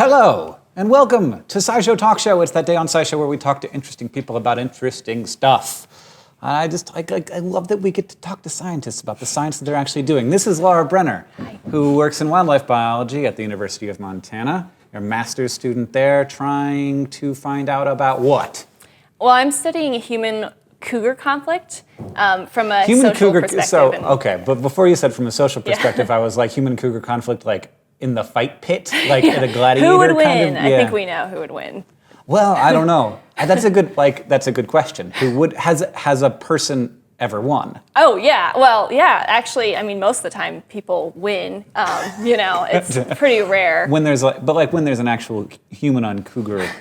Hello, and welcome to SciShow Talk Show. It's that day on SciShow where we talk to interesting people about interesting stuff. I love that we get to talk to scientists about the science that they're actually doing. This is Lara Brenner, who works in wildlife biology at the University of Montana. You're a master's student there, trying to find out about what? Well, I'm studying human cougar conflict from a social perspective. Okay, but before you said from a social perspective, I was like, human cougar conflict, like in the fight pit, like at a gladiator who would win? kind of? I think we know who would win. Well, I don't know. That's a good question. Has a person ever won? Oh yeah, well yeah. Actually, I mean, most of the time people win. It's pretty rare. When there's when there's an actual human on cougar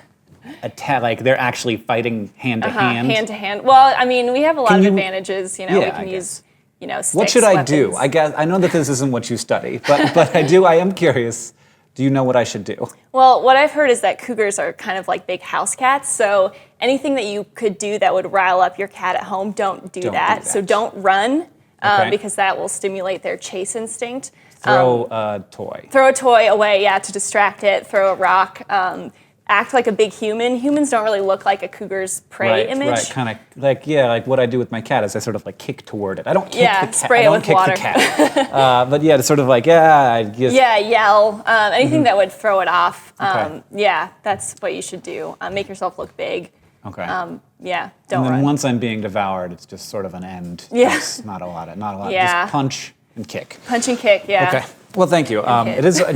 attack, like they're actually fighting hand to hand. Hand to hand. Well, I mean, we have a lot of advantages. We can use sticks, what should I weapons. do? I guess I know that this isn't what you study, but I am curious. Do you know what I should do? Well, what I've heard is that cougars are kind of like big house cats. So anything that you could do that would rile up your cat at home, don't do that. So don't run because that will stimulate their chase instinct. Throw a toy. Throw a toy away, to distract it. Throw a rock. Act like a big human. Humans don't really look like a cougar's prey image. Right, kind of like what I do with my cat is I sort of like kick toward it. I don't kick the cat. Spray it with water. But to sort of I guess. Yeah, yell. Anything that would throw it off. That's what you should do. Make yourself look big. Okay. Don't And then run. once I'm being devoured, it's just sort of an end. Yeah. It's not a lot. Yeah. Just punch and kick. Punch and kick, yeah. Okay. Well, thank you.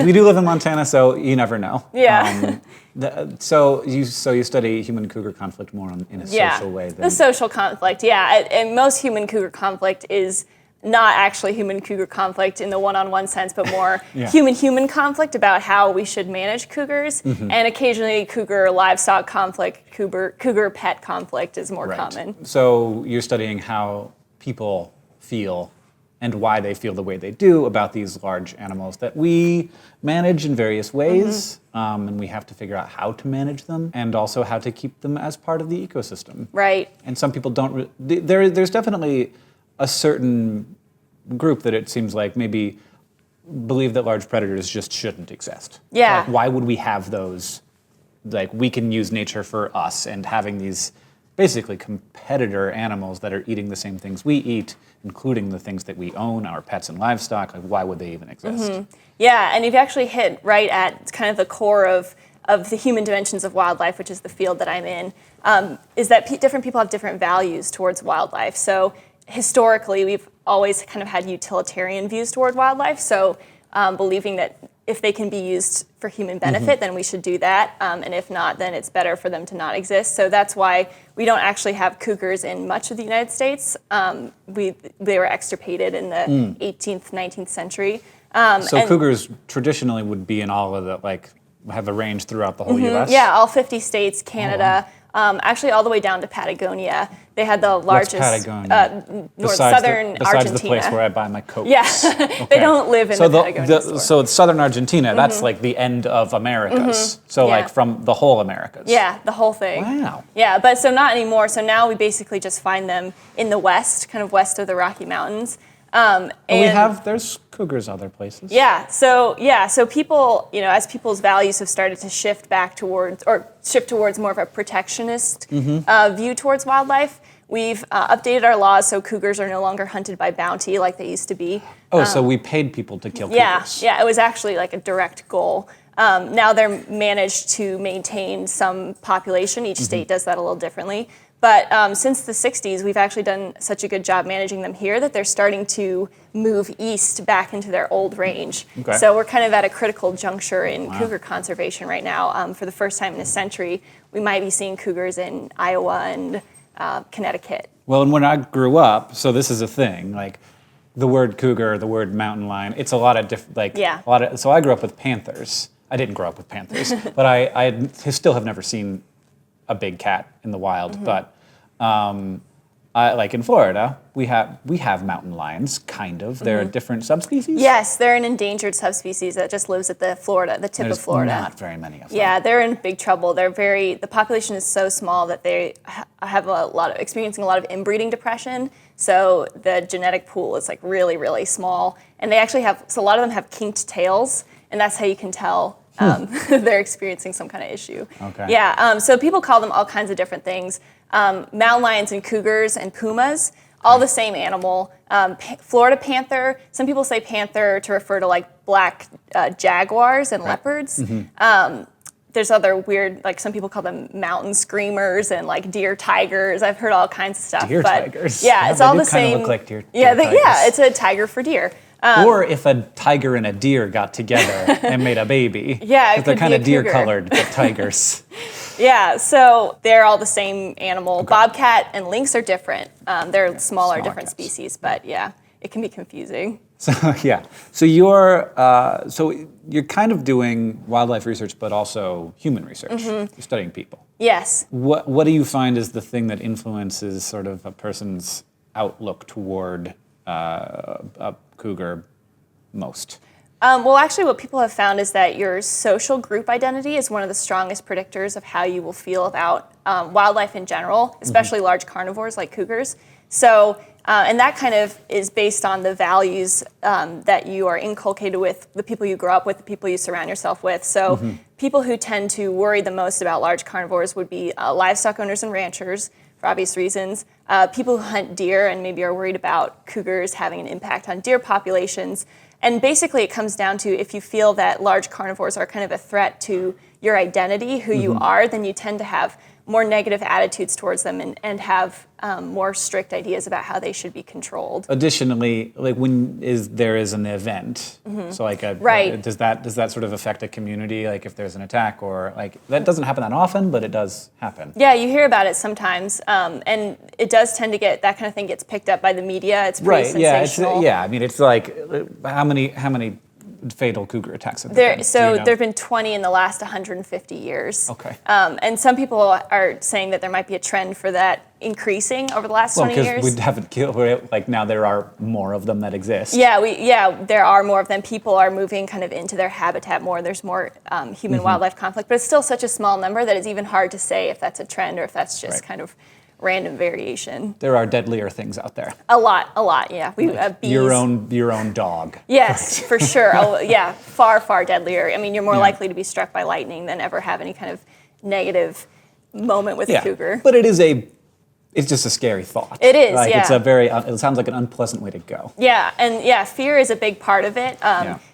We do live in Montana, so you never know. Yeah. So you study human cougar conflict more in a social way. The social conflict, and most human cougar conflict is not actually human cougar conflict in the one-on-one sense, but more human-human conflict about how we should manage cougars, and occasionally cougar livestock conflict, cougar pet conflict is more common. So you're studying how people feel and why they feel the way they do about these large animals that we manage in various ways, and we have to figure out how to manage them, and also how to keep them as part of the ecosystem. Right. And some people don't. There's definitely a certain group that it seems like maybe believe that large predators just shouldn't exist. Yeah. Like, why would we have those? Like, we can use nature for us, and having these basically competitor animals that are eating the same things we eat, including the things that we own, our pets and livestock, like why would they even exist? Yeah, and you've actually hit right at kind of the core of the human dimensions of wildlife, which is the field that I'm in, is that different people have different values towards wildlife. So historically, we've always kind of had utilitarian views toward wildlife, so believing that if they can be used for human benefit, then we should do that. And if not, then it's better for them to not exist. So that's why we don't actually have cougars in much of the United States. They were extirpated in the 18th, 19th century. So cougars traditionally would be in all of the, have a range throughout the whole U.S.? Yeah, all 50 states, Canada, actually all the way down to Patagonia. They had the largest Patagonia? southern besides Argentina. the place where I buy my Cokes. Yeah, they don't live in the Patagonia store. So southern Argentina, that's like the end of Americas. So from the whole Americas. Yeah, the whole thing. Wow. Yeah, but so not anymore. So now we basically just find them in the west, kind of west of the Rocky Mountains. There's cougars other places. So people, as people's values have started to shift towards more of a protectionist view towards wildlife, we've updated our laws so cougars are no longer hunted by bounty like they used to be. So we paid people to kill cougars. Yeah, it was actually like a direct goal. Now they're managed to maintain some population. Each state does that a little differently. But since the 60s, we've actually done such a good job managing them here that they're starting to move east back into their old range. Okay. So we're kind of at a critical juncture in cougar conservation right now. For the first time in a century, we might be seeing cougars in Iowa and Connecticut. Well, and when I grew up, so this is a thing, like the word cougar, the word mountain lion, it's a lot of different, so I grew up with panthers. I didn't grow up with panthers, but I still have never seen a big cat in the wild, but like in Florida, we have mountain lions, kind of. They're a different subspecies? Yes, they're an endangered subspecies that just lives at the tip of Florida. There's not very many of them. Yeah, they're in big trouble. The population is so small that they have experiencing a lot of inbreeding depression. So the genetic pool is like really, really small. And they actually a lot of them have kinked tails, and that's how you can tell they're experiencing some kind of issue. Okay. Yeah, so people call them all kinds of different things. Mountain lions and cougars and pumas, all the same animal. Florida panther, some people say panther to refer to like black jaguars and leopards. There's other weird, like some people call them mountain screamers and like deer tigers. I've heard all kinds of stuff. Deer tigers. Yeah, it's all the same. Look like deer tigers. Yeah, it's a tiger for deer. Or if a tiger and a deer got together and made a baby. Yeah, because they're kind of deer-colored, but tigers. Yeah, so they're all the same animal. Okay. Bobcat and lynx are different. They're smaller, different species, but yeah, it can be confusing. So yeah, so you're kind of doing wildlife research, but also human research. You're studying people. Yes. What do you find is the thing that influences sort of a person's outlook toward a cougar most? Well, actually, what people have found is that your social group identity is one of the strongest predictors of how you will feel about wildlife in general, especially large carnivores like cougars. So, and that kind of is based on the values that you are inculcated with, the people you grow up with, the people you surround yourself with. So people who tend to worry the most about large carnivores would be livestock owners and ranchers, for obvious reasons. People who hunt deer and maybe are worried about cougars having an impact on deer populations. And basically it comes down to if you feel that large carnivores are kind of a threat to your identity, who you are, then you tend to have more negative attitudes towards them and have more strict ideas about how they should be controlled. Additionally, like when there is an event, so like does that sort of affect a community? Like if there's an attack, or like that doesn't happen that often, but it does happen. Yeah, you hear about it sometimes, and it does tend to get that kind of thing gets picked up by the media. It's pretty sensational. Yeah, I mean it's like how many fatal cougar attacks have there been? So there have been 20 in the last 150 years. Okay. And some people are saying that there might be a trend for that increasing over the last 20 years. Because we haven't killed, like now there are more of them that exist. Yeah, there are more of them. People are moving kind of into their habitat more. There's more human-wildlife conflict, but it's still such a small number that it's even hard to say if that's a trend or if that's just kind of random variation. There are deadlier things out there. A lot, yeah. We have bees. Your own dog. Yes, for sure. Far deadlier. I mean, you're more likely to be struck by lightning than ever have any kind of negative moment with a cougar. But it's just a scary thought. It is, It's it sounds like an unpleasant way to go. Yeah, and fear is a big part of it.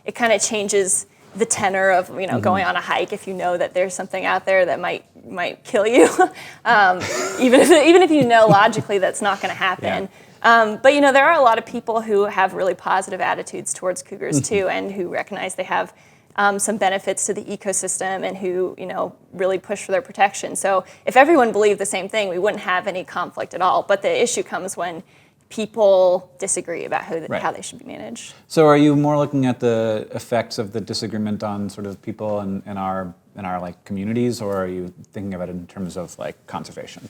It kind of changes the tenor of going on a hike if you know that there's something out there that might kill you, even if you know logically that's not going to happen. But there are a lot of people who have really positive attitudes towards cougars too, and who recognize they have some benefits to the ecosystem, and who really push for their protection. So if everyone believed the same thing, we wouldn't have any conflict at all. But the issue comes when people disagree about how they should be managed. So are you more looking at the effects of the disagreement on sort of people in our like communities, or are you thinking about it in terms of like conservation?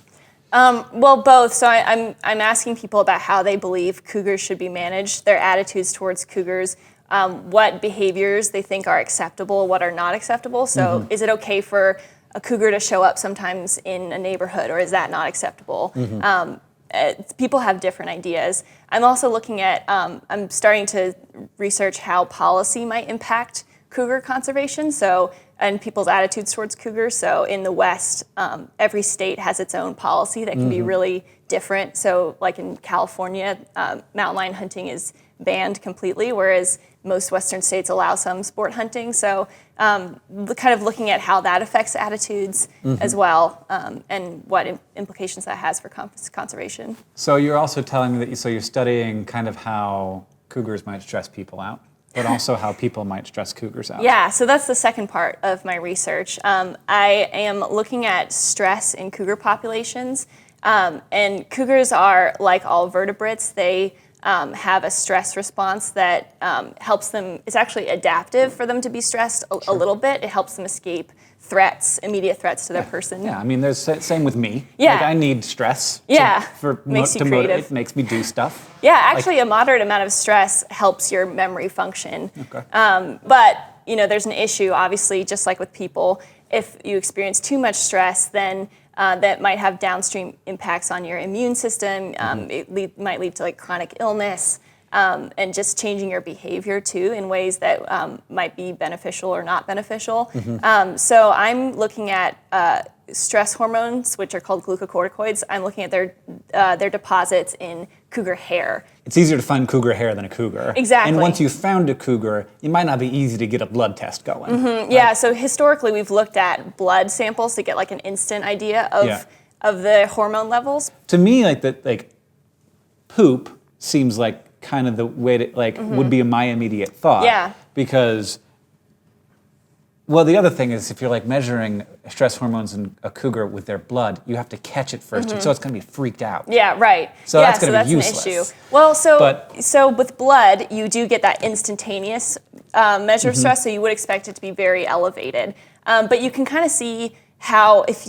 Well, both. So I'm asking people about how they believe cougars should be managed, their attitudes towards cougars, what behaviors they think are acceptable, what are not acceptable. So is it okay for a cougar to show up sometimes in a neighborhood, or is that not acceptable? People have different ideas. I'm also looking at, I'm starting to research how policy might impact cougar conservation, and people's attitudes towards cougars. So in the West, every state has its own policy that can be really different. So like in California, mountain lion hunting is banned completely, whereas most Western states allow some sport hunting. So kind of looking at how that affects attitudes as well, and what implications that has for conservation. So you're also telling me that you're studying kind of how cougars might stress people out, but also how people might stress cougars out. Yeah, so that's the second part of my research. I am looking at stress in cougar populations, and cougars are like all vertebrates. They have a stress response that helps them. It's actually adaptive for them to be stressed a little bit. It helps them escape immediate threats to their person. Yeah, I mean, there's same with me. Yeah. Like I need stress. Makes you creative. It makes me do stuff. Yeah, actually, a moderate amount of stress helps your memory function. Okay. But there's an issue, obviously, just like with people. If you experience too much stress, then that might have downstream impacts on your immune system. It might lead to like chronic illness. and just changing your behavior too in ways that might be beneficial or not beneficial. So I'm looking at stress hormones, which are called glucocorticoids. I'm looking at their deposits in cougar hair. It's easier to find cougar hair than a cougar. Exactly. And once you've found a cougar, it might not be easy to get a blood test going. Right? Yeah, so historically we've looked at blood samples to get like an instant idea of the hormone levels. To me, like poop seems like kind of the way to would be my immediate thought. Yeah. Because, well, the other thing is if you're like measuring stress hormones in a cougar with their blood, you have to catch it first, so it's going to be freaked out. Yeah, right. So that's going to be useless. An issue. Well, so with blood, you do get that instantaneous measure of stress, so you would expect it to be very elevated. But you can kind of see how if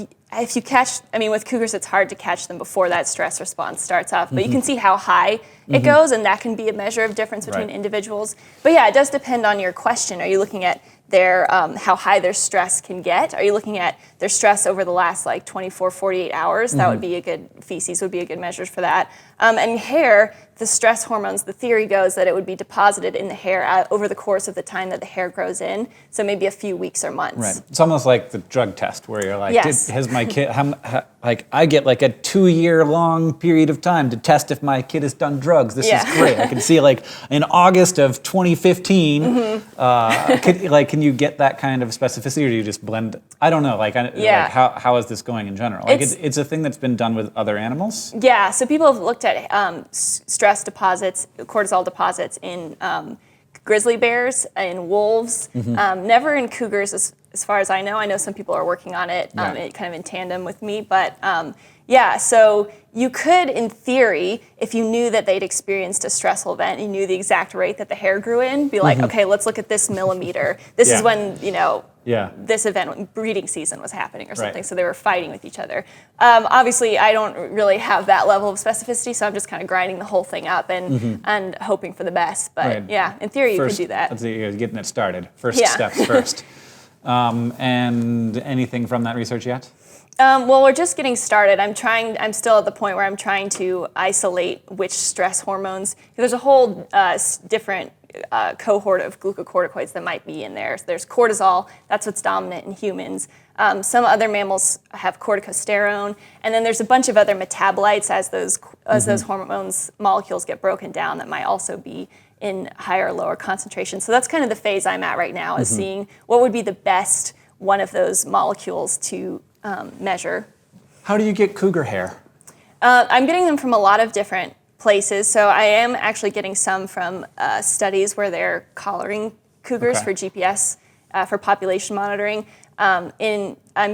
you catch, I mean, with cougars, it's hard to catch them before that stress response starts off, but you can see how high it goes, and that can be a measure of difference between individuals. But yeah, it does depend on your question. Are you looking at their how high their stress can get? Are you looking at their stress over the last like 24, 48 hours? That would be a good, feces would be a good measure for that. And hair, the stress hormones, the theory goes that it would be deposited in the hair over the course of the time that the hair grows in, so maybe a few weeks or months. Right. It's almost like the drug test where you're like, Yes. has my kid, like I get like a 2-year-long period of time to test if my kid has done drugs. This is great. I can see like in August of 2015, can you get that kind of specificity, or do you just blend? I don't know. Like how is this going in general? Like it's a thing that's been done with other animals? Yeah, so people have looked at stress deposits, cortisol deposits in grizzly bears and wolves, never in cougars as far as I know. I know some people are working on it, kind of in tandem with me, but so you could, in theory, if you knew that they'd experienced a stressful event, you knew the exact rate that the hair grew in, be like, okay, let's look at this millimeter. This is when, this event, breeding season was happening or something, so they were fighting with each other. Obviously, I don't really have that level of specificity, so I'm just kind of grinding the whole thing up and hoping for the best. But yeah, in theory, you could do that. That's getting it started. First steps first. And anything from that research yet? Well, we're just getting started. I'm still at the point where I'm trying to isolate which stress hormones. There's a whole different cohort of glucocorticoids that might be in there. So there's cortisol, that's what's dominant in humans. Some other mammals have corticosterone, and then there's a bunch of other metabolites as those hormones molecules get broken down that might also be in higher or lower concentration. So that's kind of the phase I'm at right now, is seeing what would be the best one of those molecules to measure. How do you get cougar hair? I'm getting them from a lot of different places. So I am actually getting some from studies where they're collaring cougars for GPS, for population monitoring. I'm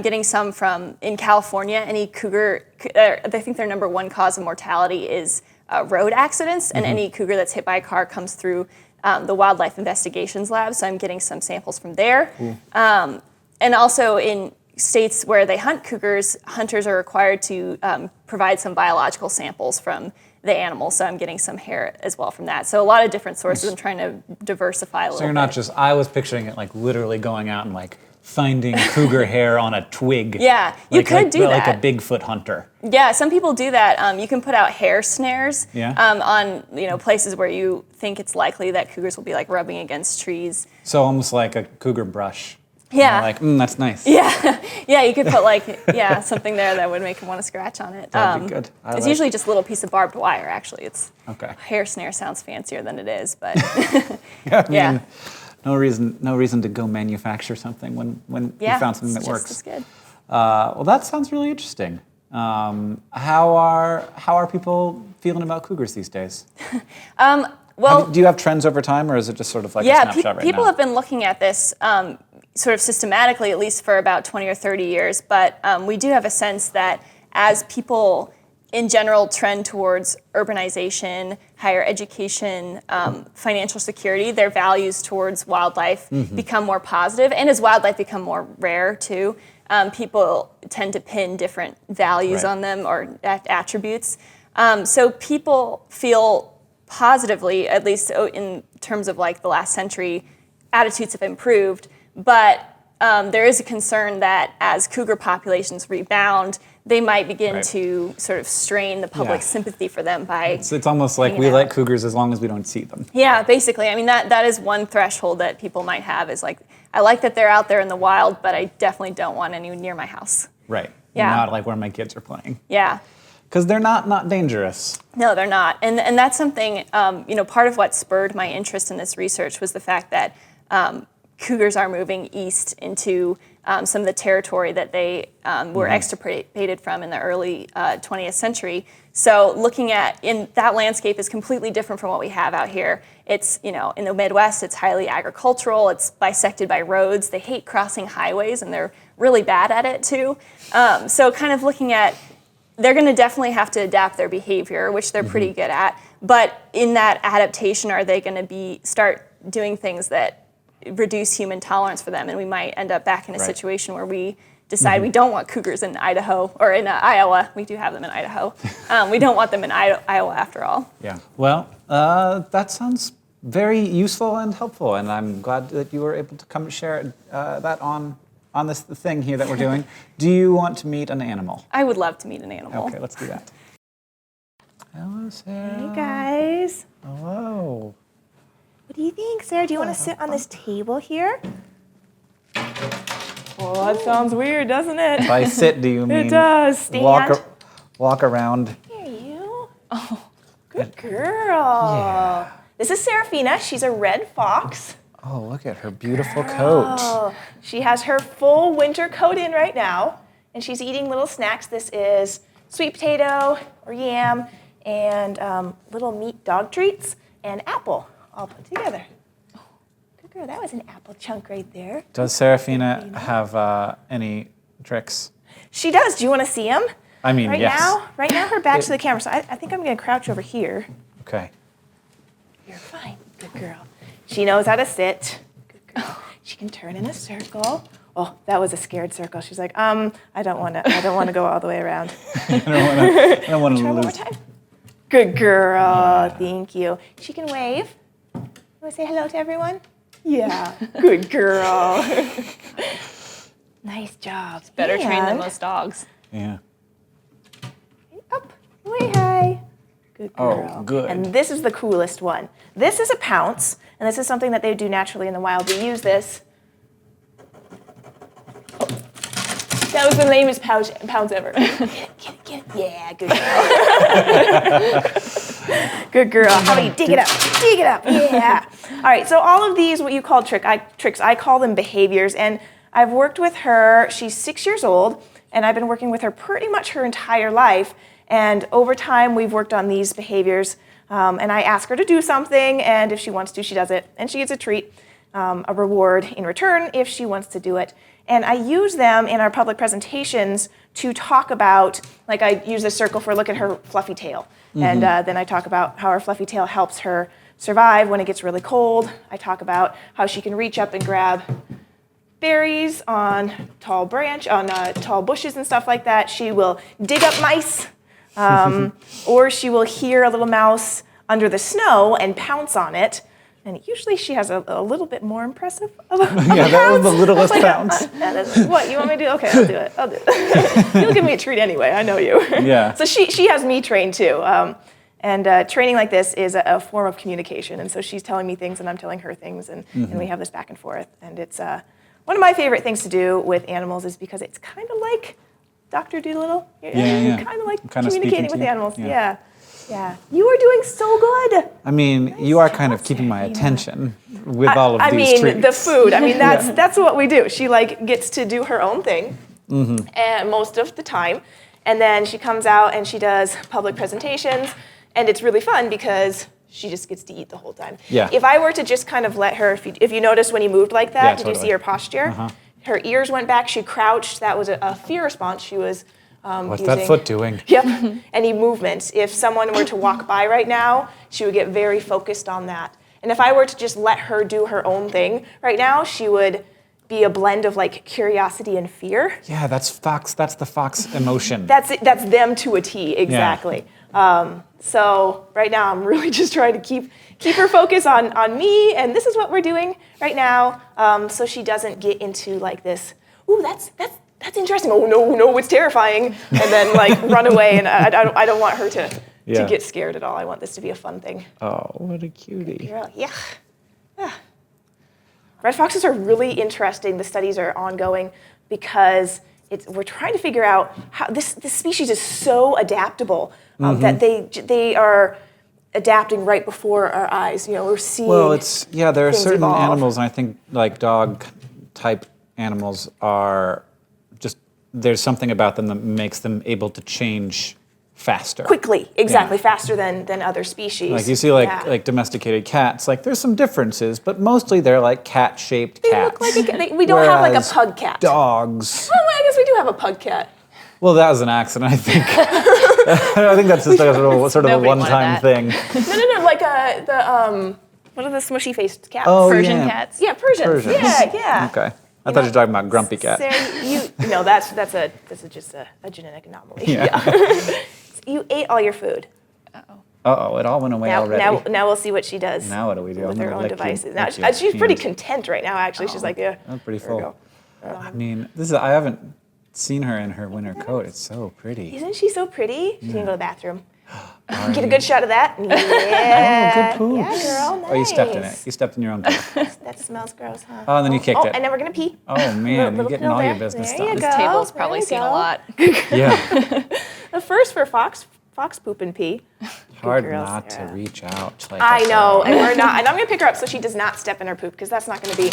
getting some from, in California, any cougar, I think their number one cause of mortality is road accidents, and any cougar that's hit by a car comes through the Wildlife Investigations Lab, so I'm getting some samples from there. And also in states where they hunt cougars, hunters are required to provide some biological samples from the animal, so I'm getting some hair as well from that. So a lot of different sources. I'm trying to diversify a little bit. So you're not just, I was picturing it like literally going out and like finding cougar hair on a twig. Yeah, you could do that. Like a Bigfoot hunter. Yeah, some people do that. You can put out hair snares on places where you think it's likely that cougars will be like rubbing against trees. So almost like a cougar brush. Yeah. Like, that's nice. Yeah, yeah. You could put something there that would make them want to scratch on it. That'd be good. It's usually just a little piece of barbed wire. Actually, it's okay. Hair snare sounds fancier than it is, but I mean, no reason to go manufacture something when you found something that works. It's good. Well, that sounds really interesting. How are people feeling about cougars these days? Well, do you have trends over time, or is it just sort of like a snapshot right now? People have been looking at this sort of systematically, at least for about 20 or 30 years, but we do have a sense that as people in general trend towards urbanization, higher education, financial security, their values towards wildlife become more positive, and as wildlife become more rare too, people tend to pin different values on them or attributes. So people feel positively, at least in terms of like the last century, attitudes have improved, but there is a concern that as cougar populations rebound, they might begin Right. to sort of strain the public sympathy for them by. It's almost like we like cougars as long as we don't see them. Yeah, basically. I mean, that is one threshold that people might have is like, I like that they're out there in the wild, but I definitely don't want any near my house. Right. Yeah. Not like where my kids are playing. Yeah. Because they're not dangerous. No, they're not. And that's something, part of what spurred my interest in this research was the fact that cougars are moving east into some of the territory that they were extirpated from in the early 20th century. So looking at, in that landscape is completely different from what we have out here. It's, in the Midwest, it's highly agricultural, it's bisected by roads, they hate crossing highways, and they're really bad at it too. So kind of looking at, they're gonna definitely have to adapt their behavior, which they're pretty good at, but in that adaptation, are they gonna start doing things that reduce human tolerance for them, and we might end up back in a situation where we decide we don't want cougars in Idaho or in Iowa. We do have them in Idaho. We don't want them in Iowa after all. Yeah. Well, that sounds very useful and helpful, and I'm glad that you were able to come and share that on this thing here that we're doing. Do you want to meet an animal? I would love to meet an animal. Okay, let's do that. Hello, Sarah. Hey guys. Hello. What do you think, Sarah? Do you want to sit on this table here? Well, that sounds weird, doesn't it? By sit, do you mean It does. Stand. walk around? Here you. Oh, good girl. Yeah. This is Seraphina. She's a red fox. Oh, look at her beautiful coat. Oh, she has her full winter coat in right now, and she's eating little snacks. This is sweet potato or yam and little meat dog treats and apple all put together. Oh, good girl. That was an apple chunk right there. Does Seraphina have any tricks? She does. Do you want to see them? I mean, yes. Right now, her back's to the camera, so I think I'm going to crouch over here. Okay. You're fine. Good girl. She knows how to sit. Good girl. She can turn in a circle. Oh, that was a scared circle. She's like, I don't want to go all the way around. I don't want to Try one more lose. time. Good girl. Thank you. She can wave. You want to say hello to everyone? Yeah. Good girl. Nice job. Better trained than And most dogs. Yeah. Up. Way high. Good girl. Oh, good. And this is the coolest one. This is a pounce, and this is something that they do naturally in the wild. We use this. Oh. That was the lamest pounce ever. Get it. Yeah, good girl. Good girl. How about you dig it up? Dig it up. Yeah. All right, so all of these, what you call tricks, I call them behaviors. And I've worked with her. She's 6 years old, and I've been working with her pretty much her entire life. And over time, we've worked on these behaviors. And I ask her to do something, and if she wants to, she does it. And she gets a treat, a reward in return if she wants to do it. And I use them in our public presentations to talk about, like I use this circle for look at her fluffy tail. And then I talk about how her fluffy tail helps her survive when it gets really cold. I talk about how she can reach up and grab berries on tall bushes and stuff like that. She will dig up mice. Or she will hear a little mouse under the snow and pounce on it. And usually she has a little bit more impressive of a Yeah, that was the littlest pounce. What, you want me to do? Okay, I'll do it. You'll give me a treat anyway, I know you. Yeah. So she has me trained too. And training like this is a form of communication. And so she's telling me things and I'm telling her things and we have this back and forth. And it's one of my favorite things to do with animals is because it's kind of like Dr. Doolittle. Yeah. Kind of like Kind of communicating speaking with to you. animals. Yeah. Yeah. You are doing so good. I mean, you are kind of keeping my attention with all of these treats. The food. I mean, that's what we do. She gets to do her own thing, and most of the time, and then she comes out and she does public presentations, and it's really fun because she just gets to eat the whole time. Yeah. If I were to just kind of let her, if you noticed when he moved like that, Yeah, did totally. you see her posture? Her ears went back. She crouched. That was a fear response. She was. What's that foot doing? Yep, any movement. If someone were to walk by right now, she would get very focused on that. And if I were to just let her do her own thing right now, she would be a blend of like curiosity and fear. Yeah, that's the fox emotion. That's it, that's them to a T, exactly. So right now I'm really just trying to keep her focus on me, and this is what we're doing right now, so she doesn't get into like this, ooh, that's that's interesting. Oh, no, it's terrifying. And then like run away. And I don't want her to get scared at all. I want this to be a fun thing. Oh, what a cutie. Yeah. Red foxes are really interesting. The studies are ongoing because we're trying to figure out how this species is so adaptable that they are adapting right before our eyes. We're seeing. Well, there are certain evolve. animals, and I think like dog type animals are just, there's something about them that makes them able to change faster. Quickly, exactly, faster than other species. Like you see like domesticated cats, like there's some differences, but mostly they're like cat-shaped cats. They look like we don't have like a pug cat. Dogs. Oh, I guess we do have a pug cat. Well, that was an accident, I think. I think that's just like a sort of a one-time thing. No, like what are the smushy-faced cats? Oh, Persian cats. Yeah, Persians. Yeah. Okay. I thought you were talking about grumpy cat. Sarah, that's just a genetic anomaly. Yeah. You ate all your food. Uh-oh, it all went away already. Now we'll see what she does. Now what do we do? With her own devices. Now she's pretty content right now, actually. She's like, I'm pretty full. I mean, I haven't seen her in her winter coat. It's so pretty. Isn't she so pretty? She can go to the bathroom. Get a good shot of that. Yeah. Oh, good poops. Yeah, girl, nice. Oh, you stepped in it. You stepped in your own poop. That smells gross, huh? Oh, and then you kicked it. And then we're going to pee. Oh, man, you're getting all your there. business There done. you This go. table's probably seen a lot. Yeah. The first for fox poop and pee. Hard girls, not to reach out. Like I know, and we're not. And I'm going to pick her up so she does not step in her poop because that's not going to be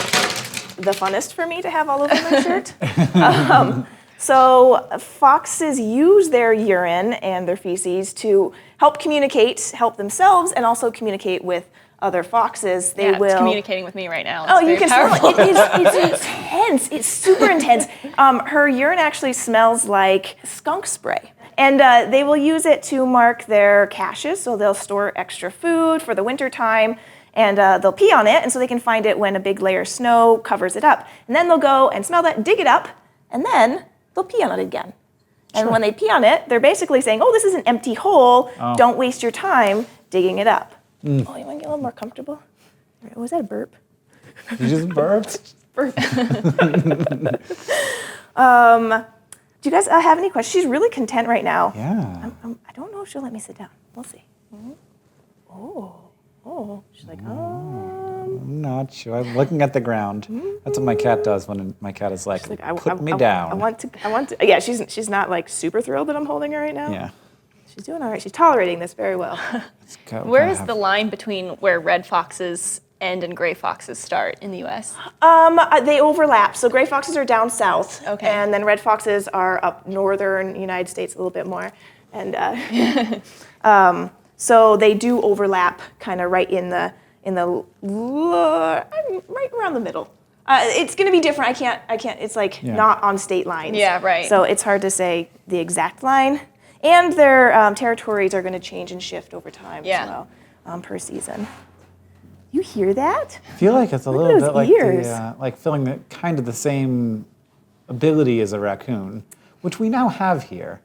the funnest for me to have all over my shirt. So foxes use their urine and their feces to help themselves, and also communicate with other foxes. It's communicating with me right now. Oh, you can smell it. It's intense. It's super intense. Her urine actually smells like skunk spray. And they will use it to mark their caches, so they'll store extra food for the winter time, and they'll pee on it, and so they can find it when a big layer of snow covers it up. And then they'll go and smell that, dig it up, and then they'll pee on it again. And when they pee on it, they're basically saying, oh, this is an empty hole. Oh. Don't waste your time digging it up. Oh, you want to get a little more comfortable? Was that a burp? You just burped? Burp. Do you guys have any questions? She's really content right now. Yeah. I don't know if she'll let me sit down. We'll see. Oh. She's like, I'm not sure. I'm looking at the ground. That's what my cat does when my cat is like put me down. I want to. Yeah, she's not like super thrilled that I'm holding her right now. Yeah. She's doing all right. She's tolerating this very well. Where is the line between where red foxes end and gray foxes start in the U.S.? They overlap. So gray foxes are down south, okay, and then red foxes are up northern United States a little bit more, and so they do overlap, kind of right in the right around the middle. It's going to be different. I can't. It's like not on state lines. Yeah, right. So it's hard to say the exact line, and their territories are going to change and shift over time as well, per season. You hear that? I feel like it's a little bit like ears. like feeling kind of the same ability as a raccoon, which we now have here.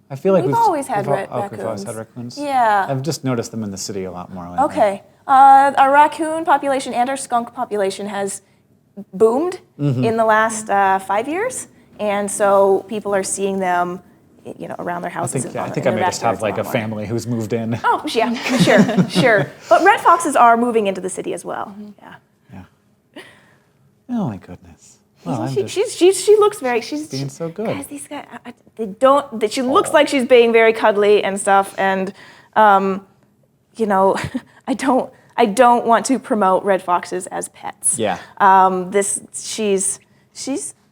I feel like we've always had raccoons. We've always had raccoons. Yeah. I've just noticed them in the city a lot more lately. Okay. Our raccoon population and our skunk population has boomed in the last 5 years, and so people are seeing them, around their houses. I think I may just have like a family who's moved in. Oh yeah, sure. But red foxes are moving into the city as well. Yeah. Oh my goodness. Well, she looks very. She's being so good. Guys, these guys, she looks like she's being very cuddly and stuff, and I don't want to promote red foxes as pets. Yeah. She's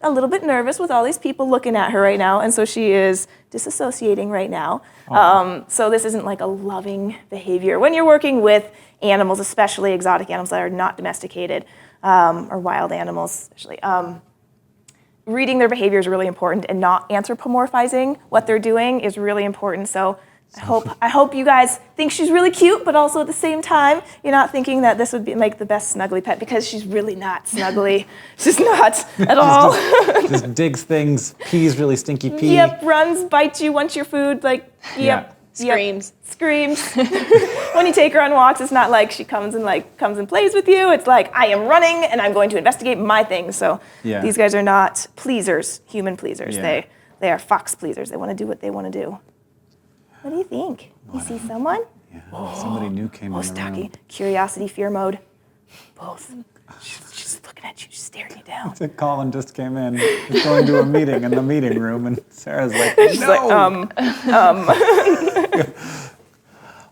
a little bit nervous with all these people looking at her right now, and so she is disassociating right now. So this isn't like a loving behavior. When you're working with animals, especially exotic animals that are not domesticated, or wild animals, especially, reading their behavior is really important, and not anthropomorphizing what they're doing is really important. So I hope you guys think she's really cute, but also at the same time, you're not thinking that this would make the best snuggly pet, because she's really not snuggly. She's not at all. Just digs things, pees really stinky pee. Yep, runs, bites you, wants your food, like, yep. Screams. Screams. when you take her on walks, it's not like she comes and plays with you. It's like, I am running and I'm going to investigate my things. So these guys are not pleasers, human pleasers. Yeah. They are fox pleasers. They want to do what they want to do. What do you think? You see someone? Yeah. Somebody new came in the room. Curiosity, fear mode. Both. She's looking at you, she's staring you down. Colin just came in. He's going to a meeting in the meeting room, and Sarah's like, no. She's like,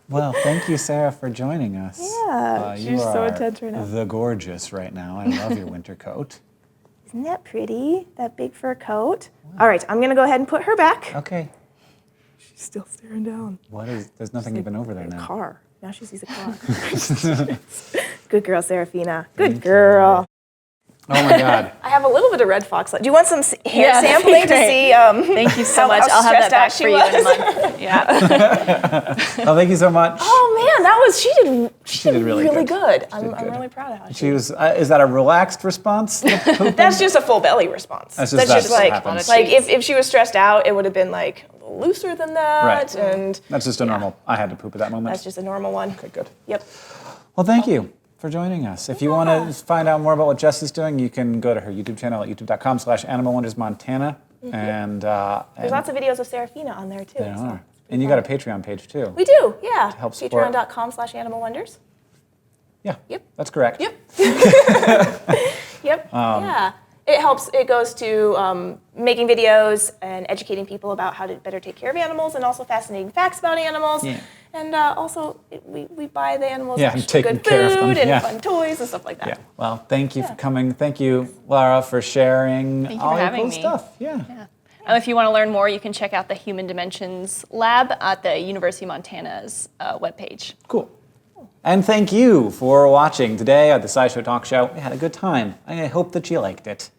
Well, thank you, Sarah, for joining us. Yeah, she's so intense right now. The gorgeous right now. I love your winter coat. Isn't that pretty? That big fur coat. All right, I'm gonna go ahead and put her back. Okay. She's still staring down. There's nothing even over there now. Car. Now she sees a car. Good girl, Seraphina. Good girl. Oh my God. I have a little bit of Red Fox left. Do you want some hair sampling to see? Thank you so much. I'll have that back for you in a month. Yeah. Oh, thank you so much. Oh man, she did really good. I'm good. really proud of her. She was. Is that a relaxed response? That's just a full belly response. That's just like if she was stressed out, it would have been like looser than that. Right. And that's just a normal. I had to poop at that moment. That's just a normal one. Okay, good. Yep. Well, thank you for joining us. If you want to find out more about what Jessi's doing, you can go to her YouTube channel at youtube.com/AnimalWondersMontana. And there's lots of videos of Seraphina on there too. There are. And you got a Patreon page too. We do, yeah. To help support. Patreon.com/AnimalWonders. Yeah. Yep. That's correct. Yep. Yep. Yeah. It helps. It goes to making videos and educating people about how to better take care of animals, and also fascinating facts about animals. Yeah. And also, we buy the animals taking good care of them. food and fun toys and stuff like that. Yeah. Well, thank you for coming. Thank you, Lara, for sharing all your cool stuff. Yeah. If you want to learn more, you can check out the Human Dimensions Lab at the University of Montana's webpage. Cool. And thank you for watching today at the SciShow Talk Show. We had a good time. I hope that you liked it.